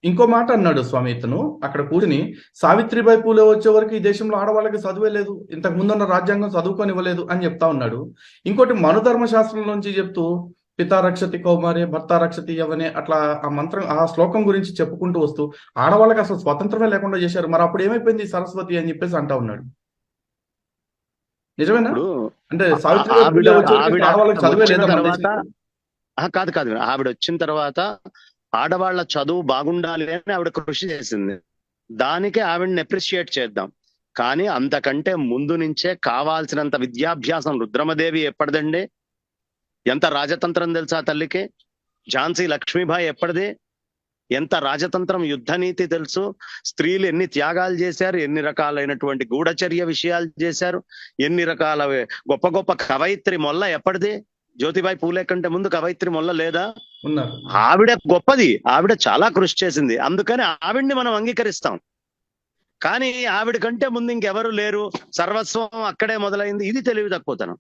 ఇంకో మాట అన్నాడు స్వామి ఇతను అక్కడ కూర్చుని. సావిత్రిబాయి పూలే వచ్చే వరకు ఈ దేశంలో ఆడవాళ్ళకి చదువే లేదు, ఇంతకు ముందున్న రాజ్యాంగం చదువుకొని ఇవ్వలేదు అని చెప్తా ఉన్నాడు. ఇంకోటి మనుధర్మ శాస్త్రం నుంచి చెప్తూ పితా రక్షతి కౌమారే భర్త రక్షతి యవనే అట్లా ఆ మంత్రం ఆ శ్లోకం గురించి చెప్పుకుంటూ వస్తూ ఆడవాళ్ళకి అసలు స్వతంత్రమే లేకుండా చేశారు, మరి అప్పుడు ఏమైపోయింది సరస్వతి అని చెప్పేసి అంటా ఉన్నాడు. నిజమేనా? ఇప్పుడు అంటే సావిత్రిబాయి ఆవిడ పూలే వచ్చే వరకు ఆవిడ ఆడవాళ్ళకి చదివే వచ్చిన లేదా మన తర్వాత దేశంలో? కాదు కాదు, ఆవిడ వచ్చిన తర్వాత ఆడవాళ్ళ చదువు బాగుండాలి అని ఆవిడ కృషి చేసింది. దానికి ఆవిడని అప్రిషియేట్ చేద్దాం. కానీ అంతకంటే ముందు నుంచే కావాల్సినంత విద్యాభ్యాసం రుద్రమదేవి ఎప్పటిదండి? ఎంత రాజతంత్రం తెలుసా తల్లికి? ఝాన్సీ లక్ష్మీబాయి ఎప్పటిది? ఎంత రాజతంత్రం, యుద్ధ నీతి తెలుసు. స్త్రీలు ఎన్ని త్యాగాలు చేశారు, ఎన్ని రకాలైనటువంటి గూఢచర్య విషయాలు చేశారు, ఎన్ని రకాల గొప్ప గొప్ప కవయిత్రి మొల్ల ఎప్పటిది? జ్యోతిబాయి పూలే కంటే ముందు కవయిత్రి మొల్ల లేదా? ఉన్నారు. ఆవిడ గొప్పది, ఆవిడ చాలా కృషి చేసింది, అందుకని ఆవిడ్ని మనం అంగీకరిస్తాం. కానీ ఆవిడ కంటే ముందు ఇంకెవరు లేరు, సర్వస్వం అక్కడే మొదలైంది, ఇది తెలివి తక్కువతనం.